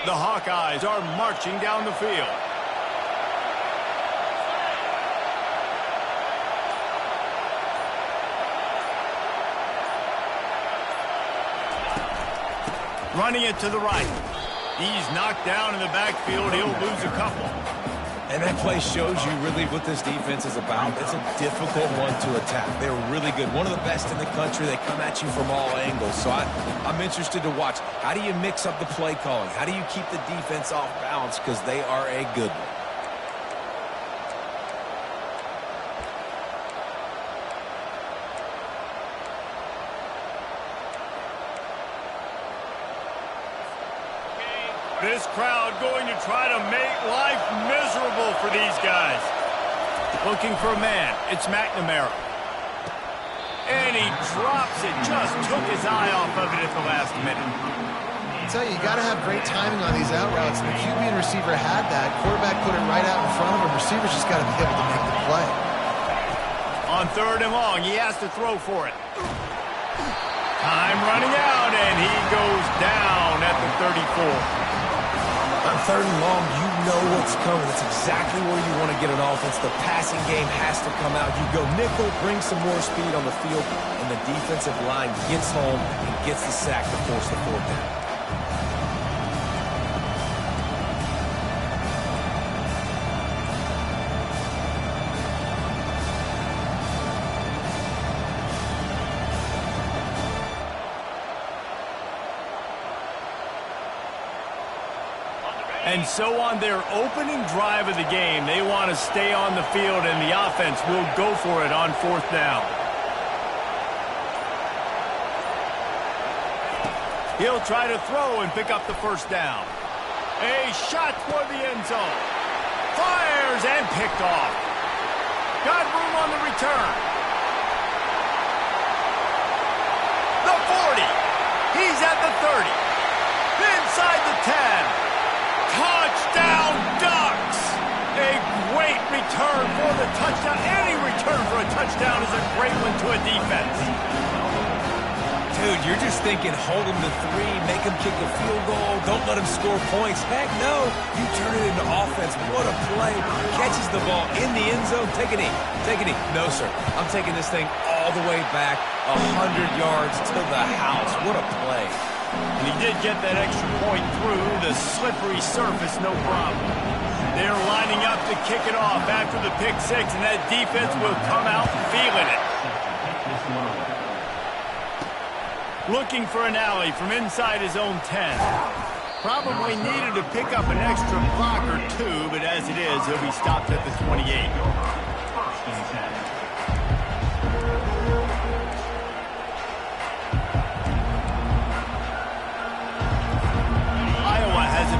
The Hawkeyes are marching down the field. Running it to the right. He's knocked down in the backfield. He'll lose a couple. And that play shows you really what this defense is about. It's a difficult one to attack. They're really good. One of the best in the country. They come at you from all angles. So I'm interested to watch. How do you mix up the play calling? How do you keep the defense off balance? Because they are a good one. This crowd going to try to make life miserable for these guys. Looking for a man. It's McNamara. And he drops it. Just took his eye off of it at the last minute. I tell you, you got to have great timing on these out routes. The QB and receiver had that. Quarterback put it right out in front of him. Receivers just got to be able to make the play. On 3rd and long, he has to throw for it. Time running out, and he goes down at the 34. On 3rd and long, you know what's coming. It's exactly where you want to get an offense. The passing game has to come out. You go nickel, bring some more speed on the field, and the defensive line gets home and gets the sack to force the 4th down. And so on their opening drive of the game, they want to stay on the field, and the offense will go for it on 4th down. He'll try to throw and pick up the 1st down. A shot toward the end zone. Fires and picked off. Got room on the return. The 40. He's at the 30. Inside the 10. Touchdown Ducks! A great return for the touchdown. Any return for a touchdown is a great one to a defense. Dude, you're just thinking, hold him to 3, make him kick a field goal, don't let him score points. Heck no, you turn it into offense. What a play. Catches the ball in the end zone. Take a knee. Take a knee. No, sir. I'm taking this thing all the way back 100 yards to the house. What a play. And he did get that extra point through the slippery surface, no problem. They're lining up to kick it off after the pick 6, and that defense will come out feeling it. Looking for an alley from inside his own 10. Probably needed to pick up an extra block or 2, but as it is, he'll be stopped at the 28.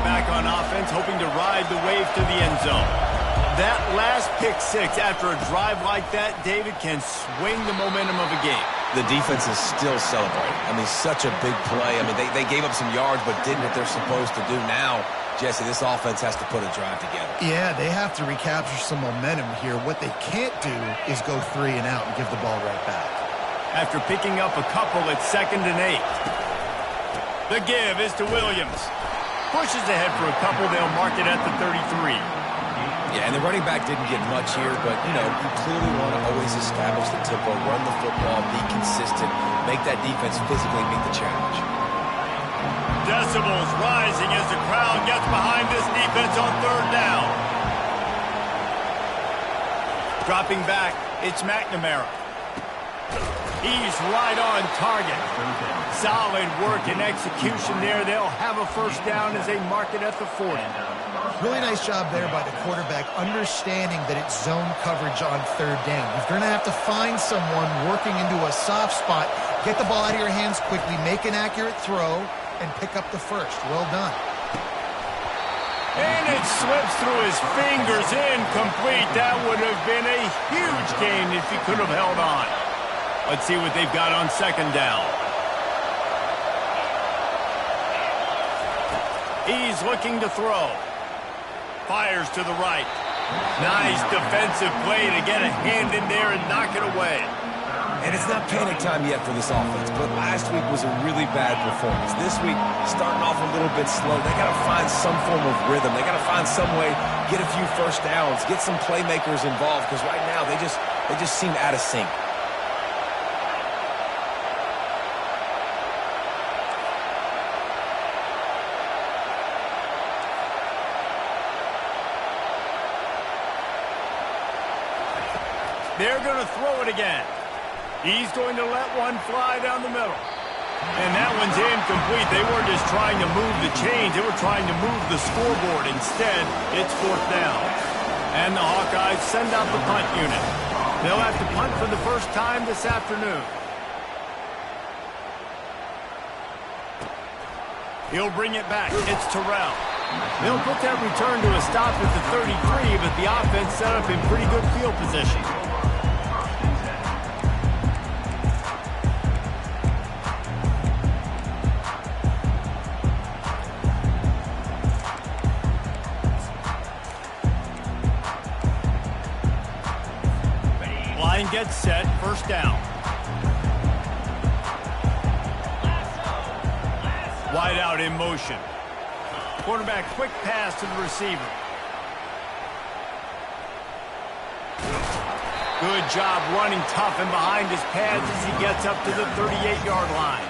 Back on offense, hoping to ride the wave to the end zone. That last pick 6 after a drive like that, David, can swing the momentum of a game. The defense is still celebrating. I mean, such a big play. I mean, they gave up some yards, but did what they're supposed to do. Now, Jesse, this offense has to put a drive together. Yeah, they have to recapture some momentum here. What they can't do is go 3 and out and give the ball right back. After picking up a couple at 2nd and 8. The give is to Williams. Pushes ahead for a couple. They'll mark it at the 33. Yeah, and the running back didn't get much here, but, you know, you clearly want to always establish the tempo, run the football, be consistent, make that defense physically meet the challenge. Decibels rising as the crowd gets behind this defense on 3rd down. Dropping back, it's McNamara. He's right on target. Solid work and execution there. They'll have a 1st down as they mark it at the 40. Really nice job there by the quarterback, understanding that it's zone coverage on 3rd down. You're going to have to find someone working into a soft spot, get the ball out of your hands quickly, make an accurate throw, and pick up the 1st. Well done. And it slips through his fingers, incomplete. That would have been a huge gain if he could have held on. Let's see what they've got on 2nd down. He's looking to throw. Fires to the right. Nice defensive play to get a hand in there and knock it away. And it's not panic time yet for this offense, but last week was a really bad performance. This week, starting off a little bit slow. They got to find some form of rhythm. They got to find some way, get a few first downs, get some playmakers involved, because right now they just seem out of sync. They're going to throw it again. He's going to let one fly down the middle. And that one's incomplete. They weren't just trying to move the chains. They were trying to move the scoreboard. Instead, it's 4th down. And the Hawkeyes send out the punt unit. They'll have to punt for the first time this afternoon. He'll bring it back. It's Terrell. They'll put that return to a stop at the 33, but the offense set up in pretty good field position. Line gets set, 1st down. Wide out in motion. Quarterback quick pass to the receiver. Good job running tough and behind his pads as he gets up to the 38-yard line.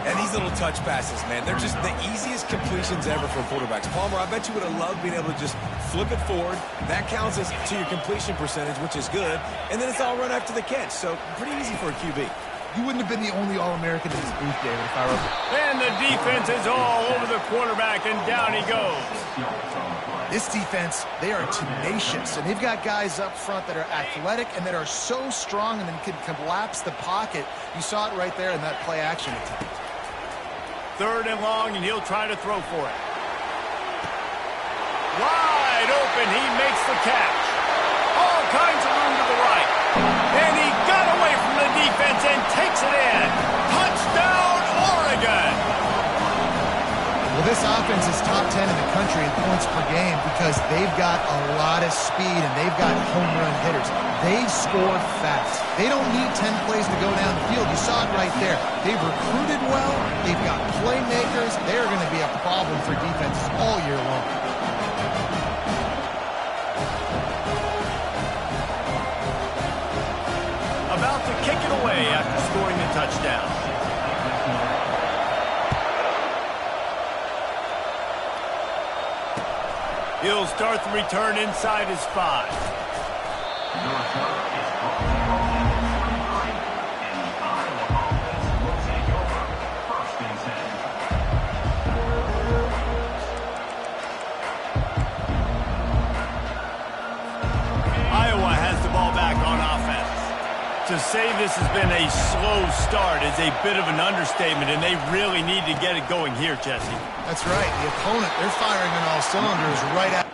And these little touch passes, man, they're just the easiest completions ever for quarterbacks. Palmer, I bet you would have loved being able to just flip it forward. That counts as to your completion percentage, which is good. And then it's all run after the catch, so pretty easy for a QB. You wouldn't have been the only All-American in this booth, David, if I were. And the defense is all over the quarterback, and down he goes. This defense, they are tenacious, and they've got guys up front that are athletic and that are so strong and then can collapse the pocket. You saw it right there in that play-action attempt. 3rd and long, and he'll try to throw for it. Wide open, he makes the catch. All kinds of room to the right. And he got away from the defense and takes it in. Touchdown, Oregon! Well, this offense is top 10 in the country in points per game because they've got a lot of speed and they've got home run hitters. They score fast. They don't need 10 plays to go down the field. You saw it right there. They've recruited well. They've got playmakers. They're going to be a problem for defenses all year long. About to kick it away after scoring the touchdown. He'll start the return inside his 5. Iowa has the ball back on offense. To say this has been a slow start is a bit of an understatement, and they really need to get it going here, Jesse. That's right. The opponent, they're firing on all cylinders right at.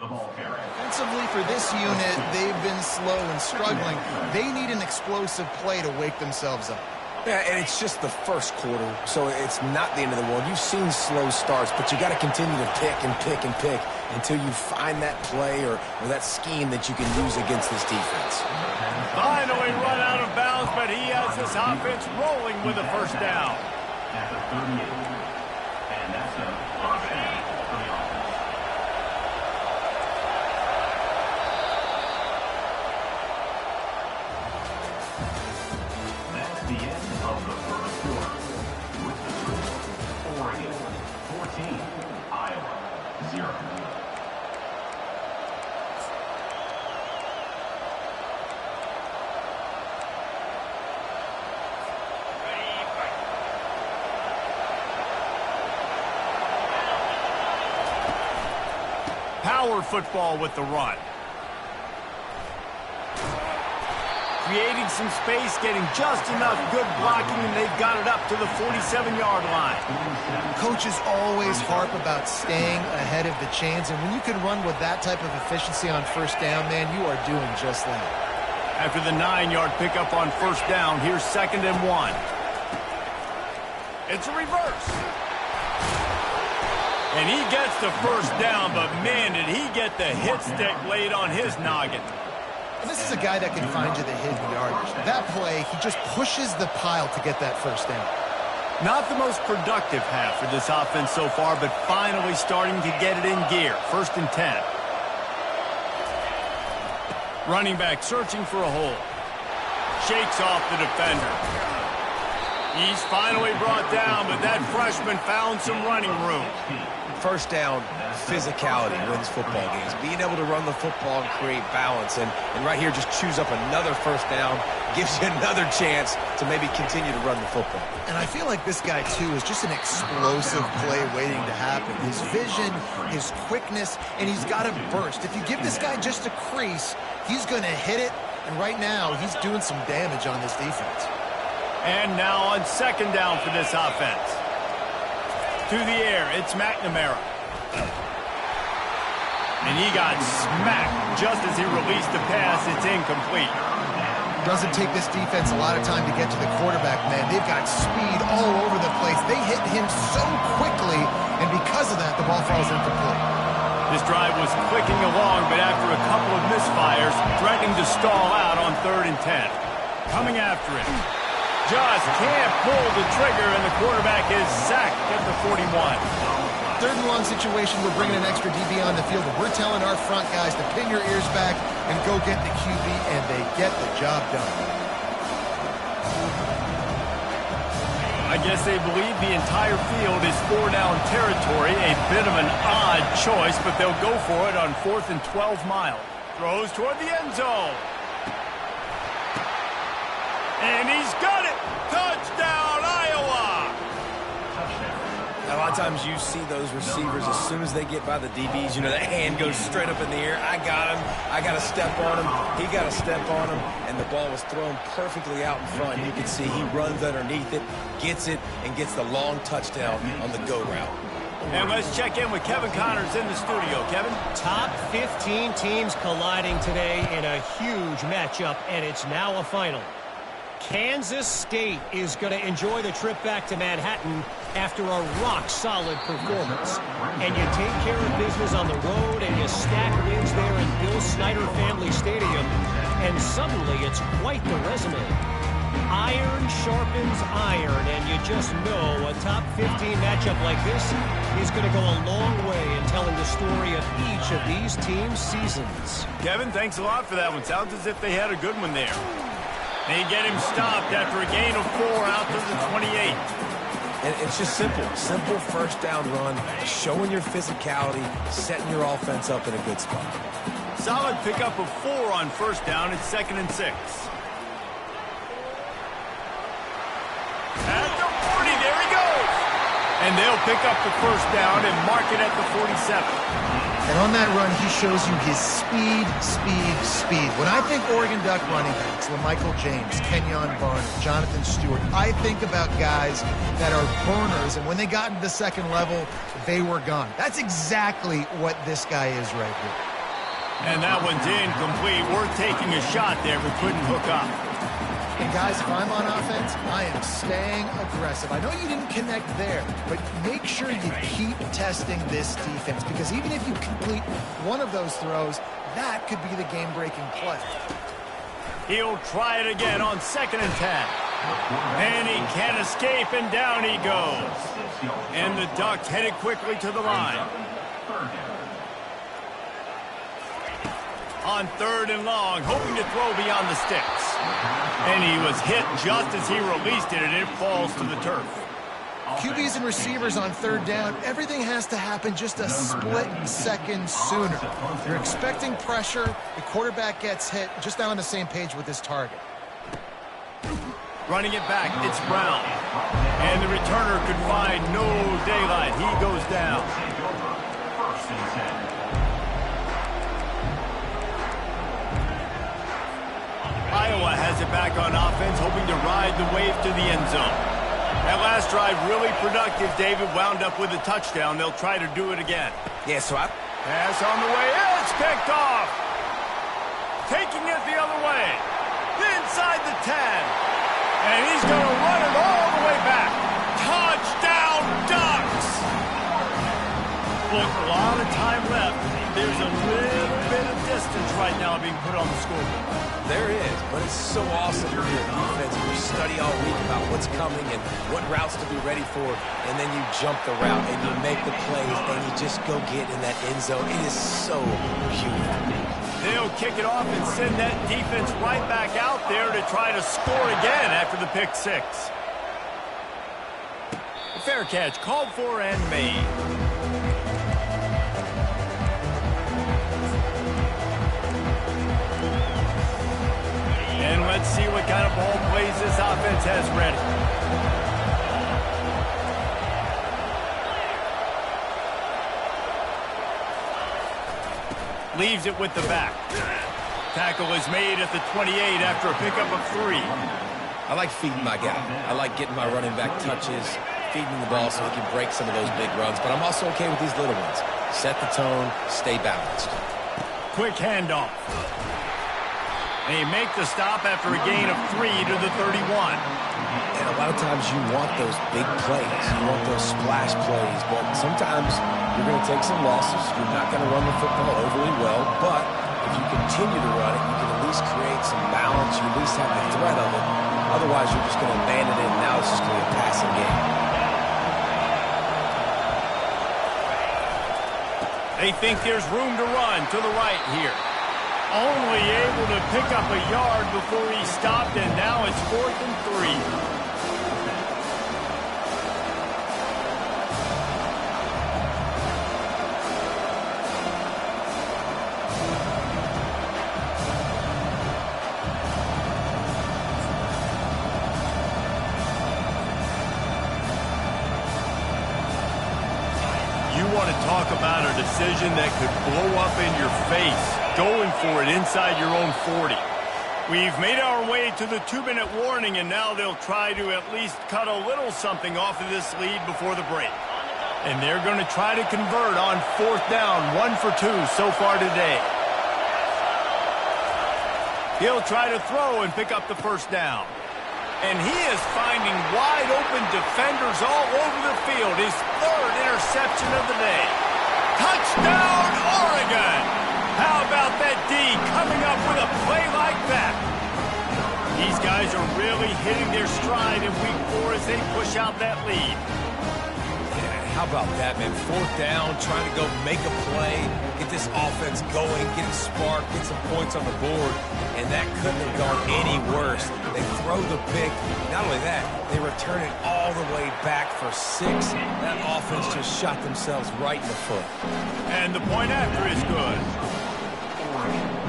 Offensively for this unit, they've been slow and struggling. They need an explosive play to wake themselves up. Yeah, and it's just the first quarter, so it's not the end of the world. You've seen slow starts, but you got to continue to pick and pick and pick until you find that play or that scheme that you can use against this defense. Finally run out of bounds, but he has this offense rolling with a 1st down. At the 38, and that's a first down for the offense. That's the end of the first quarter. With the score, Oregon 14, Iowa 0. Power football with the run. Creating some space, getting just enough good blocking, and they've got it up to the 47-yard line. Coaches always harp about staying ahead of the chains, and when you can run with that type of efficiency on first down, man, you are doing just that. After the 9-yard pickup on first down, here's 2nd and 1. It's a reverse. And he gets the first down, but man, did he get the hit stick laid on his noggin. And this is a guy that can find you the hidden yardage. That play, he just pushes the pile to get that first down. Not the most productive half for this offense so far, but finally starting to get it in gear. 1st and 10. Running back searching for a hole. Shakes off the defender. He's finally brought down, but that freshman found some running room. First down, physicality wins football games. Being able to run the football and create balance. And right here, just choose up another first down. Gives you another chance to maybe continue to run the football. And I feel like this guy, too, is just an explosive play waiting to happen. His vision, his quickness, and he's got a burst. If you give this guy just a crease, he's going to hit it. And right now, he's doing some damage on this defense. And now on 2nd down for this offense. To the air, it's McNamara. And he got smacked just as he released the pass. It's incomplete. Doesn't take this defense a lot of time to get to the quarterback, man. They've got speed all over the place. They hit him so quickly, and because of that, the ball falls incomplete. This drive was clicking along, but after a couple of misfires, threatening to stall out on 3rd and 10. Coming after him. Just can't pull the trigger, and the quarterback is sacked at the 41. 3rd and long situation, we're bringing an extra DB on the field, but we're telling our front guys to pin your ears back and go get the QB, and they get the job done. I guess they believe the entire field is 4-down territory, a bit of an odd choice, but they'll go for it on 4th and 12 mile. Throws toward the end zone. And he's got it! Touchdown, Iowa! A lot of times you see those receivers, as soon as they get by the DBs, you know, that hand goes straight up in the air. I got him. I got to step on him. He got to step on him. And the ball was thrown perfectly out in front. You can see he runs underneath it, gets it, and gets the long touchdown on the go route. And let's check in with Kevin Connors in the studio. Kevin? Top 15 teams colliding today in a huge matchup, and it's now a final. Kansas State is going to enjoy the trip back to Manhattan after a rock-solid performance. And you take care of business on the road, and you stack wins there in Bill Snyder Family Stadium, and suddenly it's quite the resume. Iron sharpens iron, and you just know a top 15 matchup like this is going to go a long way in telling the story of each of these teams' seasons. Kevin, thanks a lot for that one. Sounds as if they had a good one there. They get him stopped after a gain of 4 out to the 28. And it's just simple. Simple first down run, showing your physicality, setting your offense up in a good spot. Solid pickup of 4 on first down. It's 2nd and 6. At the 40, there he goes. And they'll pick up the first down and mark it at the 47. And on that run, he shows you his speed. When I think Oregon Duck running backs, LaMichael James, Kenyon Barner, Jonathan Stewart, I think about guys that are burners, and when they got into the second level, they were gone. That's exactly what this guy is right here. And that one's incomplete. Worth taking a shot there, but couldn't hook up. And guys, if I'm on offense, I am staying aggressive. I know you didn't connect there, but make sure you keep testing this defense, because even if you complete one of those throws, that could be the game-breaking play. He'll try it again on 2nd and 10. And he can't escape, and down he goes. And the Ducks headed quickly to the line. On 3rd and long, hoping to throw beyond the sticks. And he was hit just as he released it, and it falls to the turf. QBs and receivers on 3rd down, everything has to happen just a split second sooner. You're expecting pressure, the quarterback gets hit, just not on the same page with his target. Running it back, it's Brown. And the returner could find no daylight. He goes down. has it back on offense, hoping to ride the wave to the end zone. That last drive really productive, David. Wound up with a touchdown. They'll try to do it again. Yeah, so Pass on the way. It's picked off. Taking it the other way. Inside the 10. And he's going to run it all the way back. Touchdown, Ducks! Look, a lot of time left. There's a little bit of distance right now being put on the scoreboard. there is, but it's so awesome to be a defense. You study all week about what's coming and what routes to be ready for, and then you jump the route and you make the plays and you just go get in that end zone. It is so beautiful. They'll kick it off and send that defense right back out there to try to score again after the pick six. The fair catch called for and made. And let's see what kind of ball plays this offense has ready. Leaves it with the back. Tackle is made at the 28 after a pickup of 3. I like feeding my guy. I like getting my running back touches, feeding the ball so he can break some of those big runs, but I'm also okay with these little ones. Set the tone, stay balanced. Quick handoff. They make the stop after a gain of 3 to the 31. And a lot of times you want those big plays. You want those splash plays, but sometimes you're going to take some losses. You're not going to run the football overly well, but if you continue to run it, you can at least create some balance. You at least have the threat of it. Otherwise, you're just going to abandon it, and now it's just going to be a passing game. They think there's room to run to the right here. Only able to pick up a yard before he stopped, and now it's 4th and 3. You want to talk about a decision that could blow up in your face, going for it inside your own 40. We've made our way to the 2-minute warning, and now they'll try to at least cut a little something off of this lead before the break. And they're going to try to convert on 4th down, 1 for 2 so far today. He'll try to throw and pick up the first down. And he is finding wide-open defenders all over the field. His 3rd interception of the day. Touchdown, Oregon! How about that D coming up with a play like that? These guys are really hitting their stride in week 4 as they push out that lead. How about that, man? 4th down, trying to go make a play, get this offense going, get it sparked, get some points on the board, and that couldn't have gone any worse. They throw the pick. Not only that, they return it all the way back for 6. That offense just shot themselves right in the foot. And the point after is good.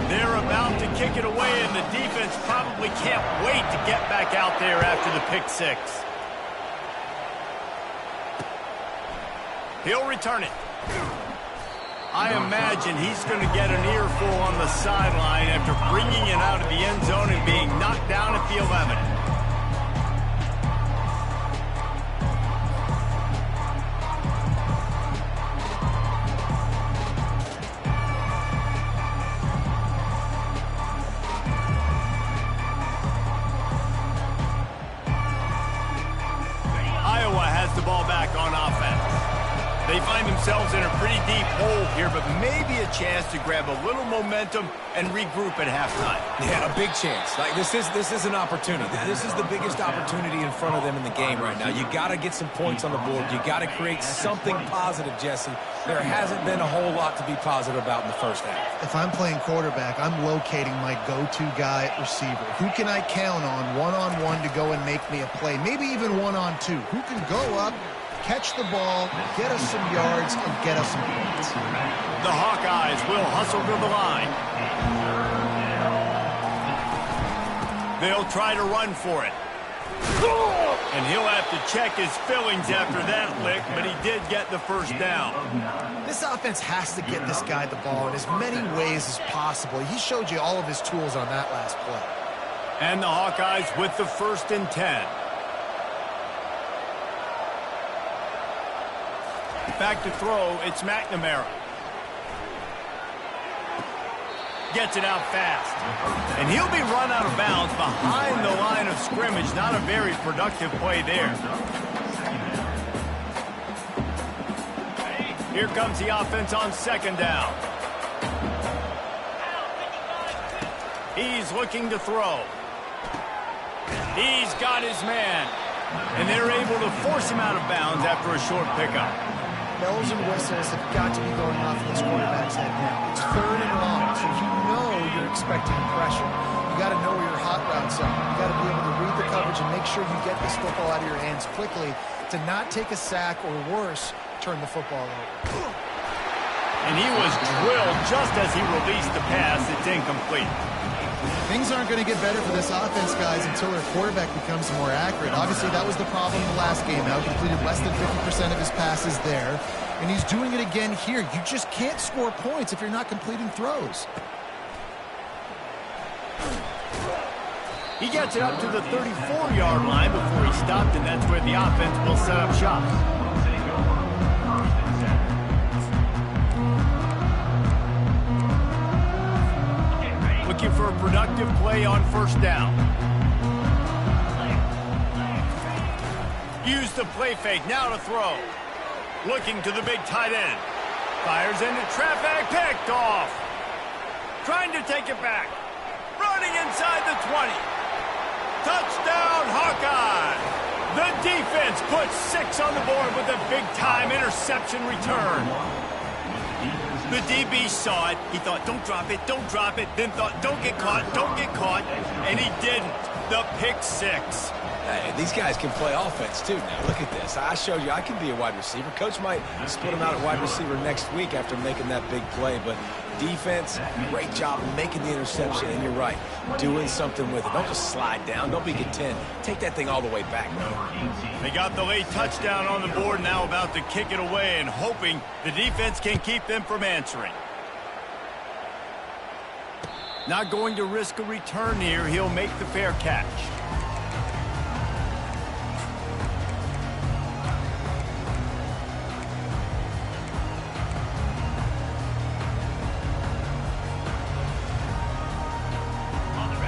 They're about to kick it away, and the defense probably can't wait to get back out there after the pick 6. He'll return it. I imagine he's going to get an earful on the sideline after bringing it out of the end zone and being knocked down at the 11. Iowa has the ball back on offense. They find themselves in a pretty deep hole here, but maybe a chance to grab a little momentum and regroup at halftime. Yeah, a big chance. Like this is an opportunity. This is the biggest opportunity in front of them in the game right now. You got to get some points on the board. You got to create something positive, Jesse. There hasn't been a whole lot to be positive about in the first half. If I'm playing quarterback, I'm locating my go-to guy at receiver. Who can I count on one-on-one to go and make me a play? Maybe even one-on-two. Who can go up, catch the ball, get us some yards, and get us some points? The Hawkeyes will hustle to the line. They'll try to run for it. And he'll have to check his fillings after that lick, but he did get the first down. This offense has to get this guy the ball in as many ways as possible. He showed you all of his tools on that last play. And the Hawkeyes with the 1st and 10. Back to throw, it's McNamara. Gets it out fast. And he'll be run out of bounds behind the line of scrimmage. Not a very productive play there. Here comes the offense on 2nd down. He's looking to throw. He's got his man. And they're able to force him out of bounds after a short pickup. Bells and whistles have got to be going off in this quarterback's head now. It's 3rd and long, so you know you're expecting pressure. You got to know where your hot routes are. You got to be able to read the coverage and make sure you get this football out of your hands quickly to not take a sack or worse, turn the football over. And he was drilled just as he released the pass. It's incomplete. Things aren't going to get better for this offense, guys, until their quarterback becomes more accurate. Obviously, that was the problem in the last game. Now, he completed less than 50% of his passes there, and he's doing it again here. You just can't score points if you're not completing throws. He gets it up to the 34-yard line before he stopped, and that's where the offense will set up shop. Looking for a productive play on 1st down. Use the play fake, now to throw. Looking to the big tight end. Fires into traffic, picked off. Trying to take it back. Running inside the 20. Touchdown, Hawkeye! The defense puts 6 on the board with a big-time interception return. The DB saw it. He thought, don't drop it, don't drop it. Then thought, don't get caught, and he didn't. The pick 6. Hey, these guys can play offense, too, now. Look at this. I showed you I can be a wide receiver. Coach might split him out at wide receiver next week after making that big play. But defense, great job making the interception. And you're right, doing something with it. Don't just slide down. Don't be content. Take that thing all the way back, man. They got the late touchdown on the board, now about to kick it away and hoping the defense can keep them from answering. Not going to risk a return here. He'll make the fair catch.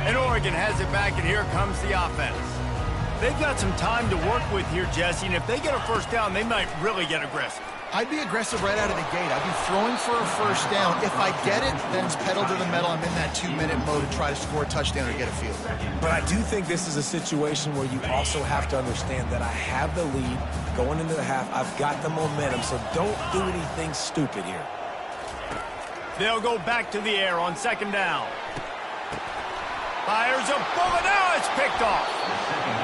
And Oregon has it back, and here comes the offense. They've got some time to work with here, Jesse, and if they get a 1st down, they might really get aggressive. I'd be aggressive right out of the gate. I'd be throwing for a 1st down. If I get it, then it's pedal to the metal. I'm in that 2-minute mode to try to score a touchdown or get a field. But I do think this is a situation where you also have to understand that I have the lead going into the half. I've got the momentum, so don't do anything stupid here. They'll go back to the air on 2nd down. Fires a bullet. Now it's picked off.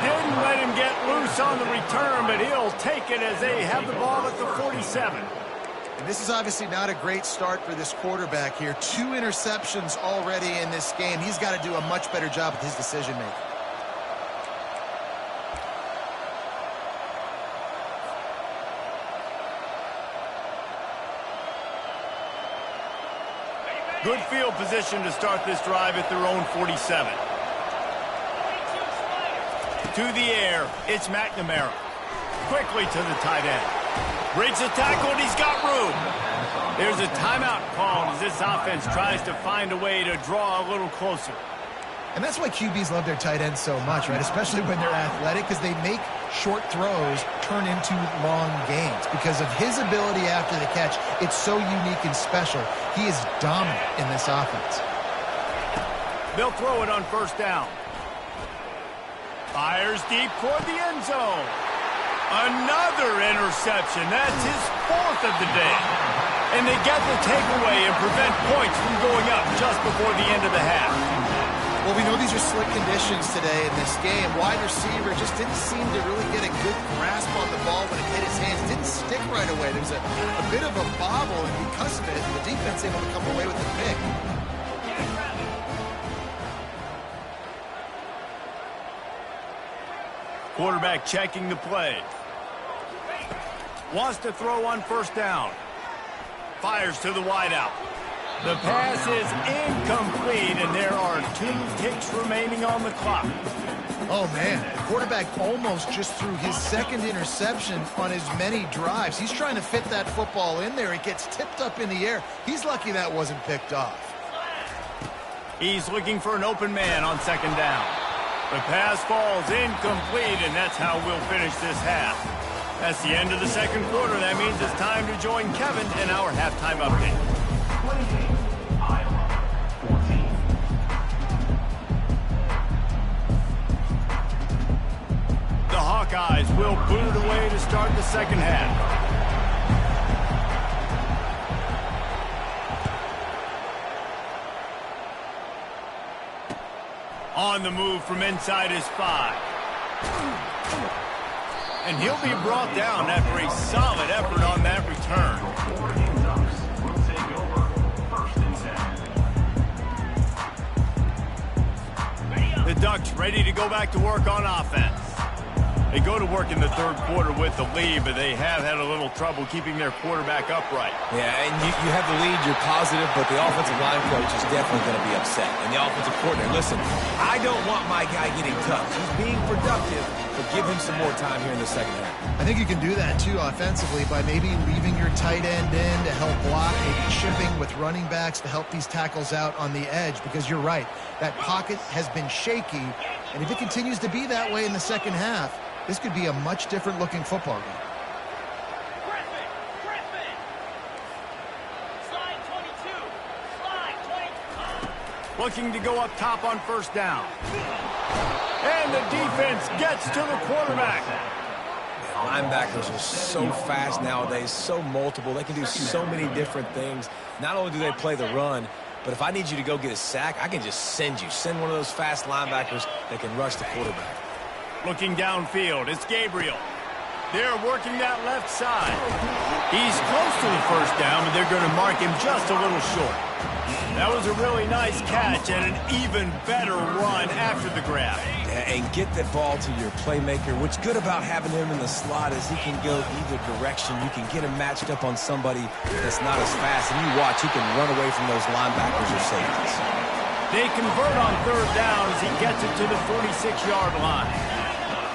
Didn't let him get loose on the return, but he'll take it as they have the ball at the 47. And this is obviously not a great start for this quarterback here. 2 interceptions already in this game. He's got to do a much better job with his decision-making. Good field position to start this drive at their own 47. To the air, it's McNamara. Quickly to the tight end. Breaks the tackle, and he's got room. There's a timeout called as this offense tries to find a way to draw a little closer. And that's why QBs love their tight ends so much, right? Especially when they're athletic, because they make short throws turn into long gains. Because of his ability after the catch, it's so unique and special. He is dominant in this offense. They'll throw it on 1st down. Fires deep toward the end zone. Another interception. That's his 4th of the day. And they get the takeaway and prevent points from going up just before the end of the half. Well, we know these are slick conditions today in this game. Wide receiver just didn't seem to really get a good grasp on the ball when it hit his hands. It didn't stick right away. There was a bit of a bobble, and because of it, the defense able to come away with the pick. Quarterback checking the play. Wants to throw on 1st down. Fires to the wideout. The pass is incomplete, and there are 2 ticks remaining on the clock. Oh, man, the quarterback almost just threw his second interception on as many drives. He's trying to fit that football in there. It gets tipped up in the air. He's lucky that wasn't picked off. He's looking for an open man on second down. The pass falls incomplete, and that's how we'll finish this half. That's the end of the second quarter. That means it's time to join Kevin in our halftime update. 28, Iowa, 14. The Hawkeyes will boot it away to start the second half. On the move from inside his 5. And he'll be brought down after a solid effort on that return. Oregon Ducks will take over 1st and 10. The Ducks ready to go back to work on offense. They go to work in the third quarter with the lead, but they have had a little trouble keeping their quarterback upright. Yeah, and you have the lead, you're positive, but the offensive line coach is definitely going to be upset. And the offensive coordinator, listen, I don't want my guy getting touched. He's being productive, but give him some more time here in the second half. I think you can do that, too, offensively, by maybe leaving your tight end in to help block, maybe chipping with running backs to help these tackles out on the edge, because you're right. That pocket has been shaky, and if it continues to be that way in the second half, this could be a much different looking football game. Slide 22. Looking to go up top on first down. And the defense gets to the quarterback. Linebackers are so fast nowadays, so multiple. They can do so many different things. Not only do they play the run, but if I need you to go get a sack, I can just send you. Send one of those fast linebackers that can rush the quarterback. Looking downfield, it's Gabriel. They're working that left side. He's close to the first down, but they're going to mark him just a little short. That was a really nice catch and an even better run after the grab. And get the ball to your playmaker. What's good about having him in the slot is he can go either direction. You can get him matched up on somebody that's not as fast. And you watch, he can run away from those linebackers or safeties. They convert on third down as he gets it to the 46-yard line.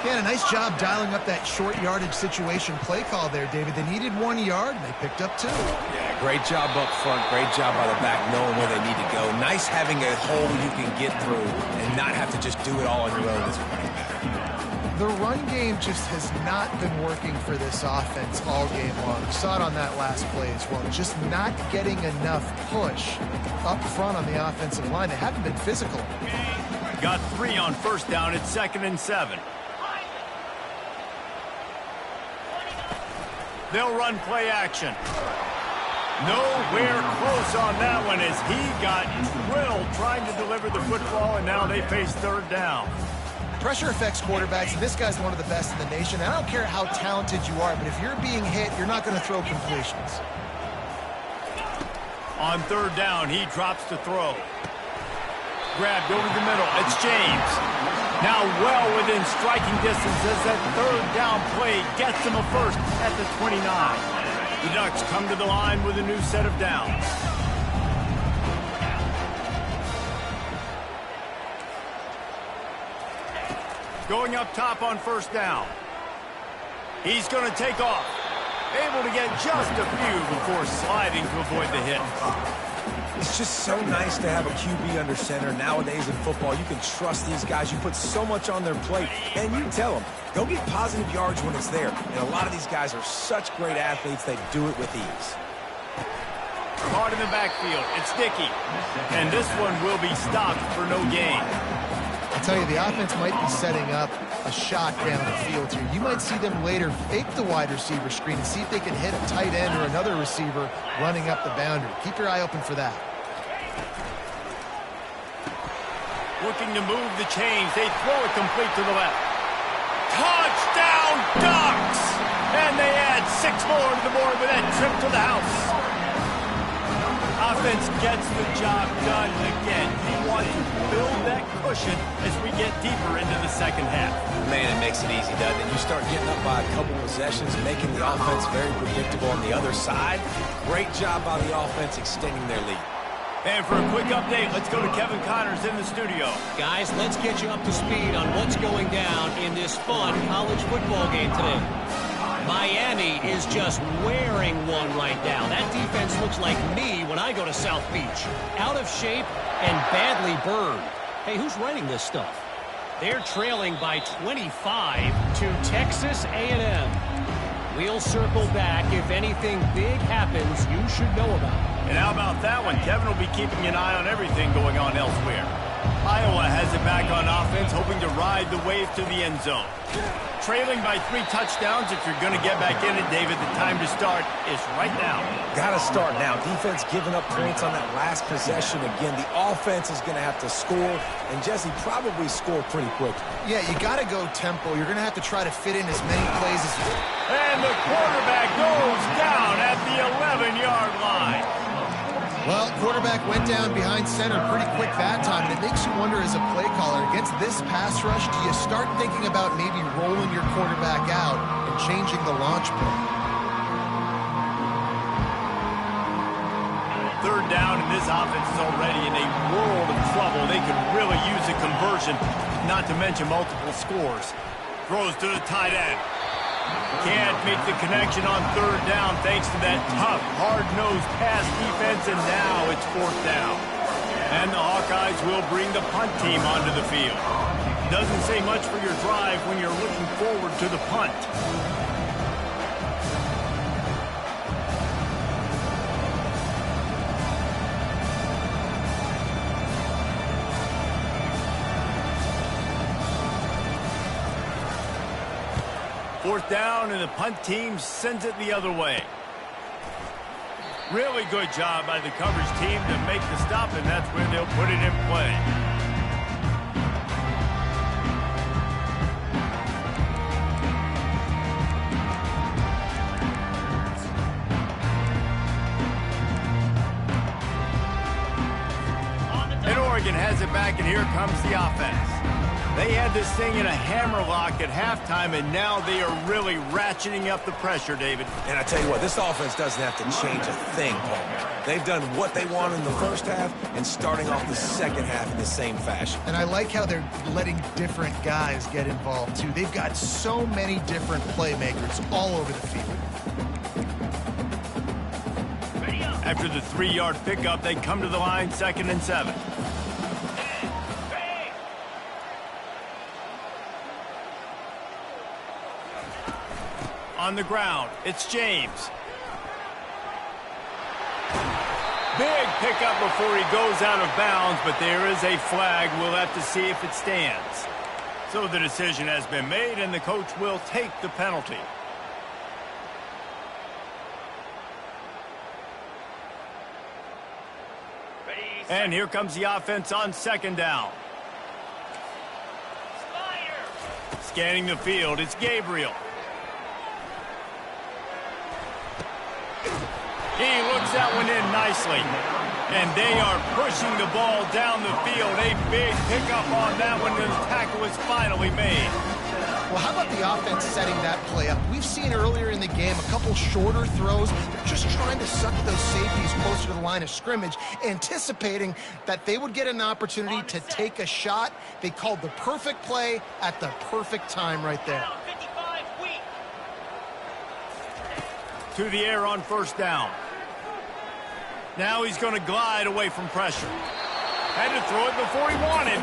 Yeah, a nice job dialing up that short yardage situation play call there, David. They needed 1 yard, and they picked up 2. Yeah, great job up front. Great job by the back, knowing where they need to go. Nice having a hole you can get through and not have to just do it all on your own as a running back. The run game just has not been working for this offense all game long. We saw it on that last play as well. Just not getting enough push up front on the offensive line. They haven't been physical. Got 3 on first down. It's 2nd and 7. They'll run play action. Nowhere close on that one as he got drilled trying to deliver the football, and now they face third down. Pressure affects quarterbacks, and this guy's one of the best in the nation. I don't care how talented you are, but if you're being hit, you're not going to throw completions. On third down, he drops to throw. Grabbed over the middle. It's James. Now well within striking distance as that third down play gets him a first at the 29. The Ducks come to the line with a new set of downs. Going up top on first down. He's going to take off. Able to get just a few before sliding to avoid the hit. It's just so nice to have a QB under center. Nowadays in football, you can trust these guys. You put so much on their plate, and you tell them, go get positive yards when it's there. And a lot of these guys are such great athletes, they do it with ease. Caught in the backfield. It's Dickey. And this one will be stopped for no gain. I tell you, the offense might be setting up a shot down the field here. You might see them later fake the wide receiver screen and see if they can hit a tight end or another receiver running up the boundary. Keep your eye open for that. Looking to move the chains. They throw it complete to the left. Touchdown, Ducks! And they add 6 more to the board with that trip to the house. Offense gets the job done again. He wants to build that cushion as we get deeper into the second half. Man, it makes it easy, doesn't it? You start getting up by a couple possessions, making the offense very predictable on the other side. Great job by the offense extending their lead. And for a quick update, let's go to Kevin Connors in the studio. Guys, let's get you up to speed on what's going down in this fun college football game today. Miami is just wearing one right now. That defense looks like me when I go to South Beach. Out of shape and badly burned. Hey, who's writing this stuff? They're trailing by 25 to Texas A&M. We'll circle back. If anything big happens, you should know about it. And how about that one? Kevin will be keeping an eye on everything going on elsewhere. Iowa has it back on offense, hoping to ride the wave to the end zone. Trailing by 3 touchdowns. If you're going to get back in it, David, the time to start is right now. Got to start now. Defense giving up points on that last possession. Again, the offense is going to have to score, and Jesse probably score pretty quick. Yeah, you got to go tempo. You're going to have to try to fit in as many plays as you... And the quarterback goes down at the 11-yard line. Well, quarterback went down behind center pretty quick that time, and it makes you wonder as a play caller, against this pass rush, do you start thinking about maybe rolling your quarterback out and changing the launch play? Third down, and this offense is already in a world of trouble. They could really use a conversion, not to mention multiple scores. Throws to the tight end. Can't make the connection on third down thanks to that tough, hard-nosed pass defense, and now it's fourth down. And the Hawkeyes will bring the punt team onto the field. Doesn't say much for your drive when you're looking forward to the punt. Fourth down, and the punt team sends it the other way. Really good job by the coverage team to make the stop, and that's where they'll put it in play. And Oregon has it back, and here comes the offense. They had this thing in a hammerlock at halftime, and now they are really ratcheting up the pressure, David. And I tell you what, this offense doesn't have to change a thing, Paul. They've done what they want in the first half and starting off the second half in the same fashion. And I like how they're letting different guys get involved, too. They've got so many different playmakers all over the field. After the 3-yard pickup, they come to the line, 2nd and 7. On the ground, it's James. Big pickup before he goes out of bounds, but there is a flag. We'll have to see if it stands. So the decision has been made, and the coach will take the penalty. And here comes the offense on 2nd down. Scanning the field, it's Gabriel. He looks that one in nicely. And they are pushing the ball down the field. A big pickup on that one, and the tackle is finally made. Well, how about the offense setting that play up? We've seen earlier in the game a couple shorter throws. They're just trying to suck those safeties closer to the line of scrimmage, anticipating that they would get an opportunity to take a shot. They called the perfect play at the perfect time right there. To the air on 1st down. Now he's going to glide away from pressure. Had to throw it before he wanted.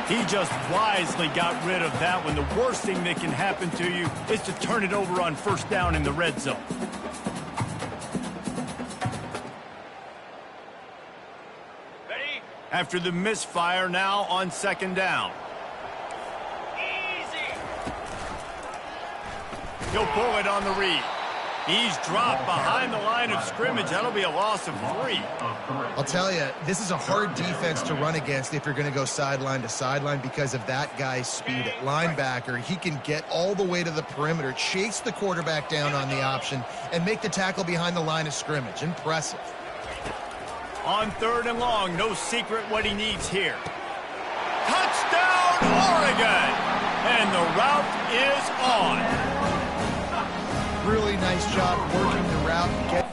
He just wisely got rid of that one. The worst thing that can happen to you is to turn it over on 1st down in the red zone. Ready? After the misfire, now on 2nd down. Easy. He'll pull it on the read. He's dropped behind the line of scrimmage. That'll be a loss of 3. I'll tell you, this is a hard defense to run against if you're going to go sideline to sideline because of that guy's speed at linebacker. He can get all the way to the perimeter, chase the quarterback down on the option, and make the tackle behind the line of scrimmage. Impressive. On 3rd and long, no secret what he needs here. Touchdown, Oregon! And the route is on. Really nice job working the route.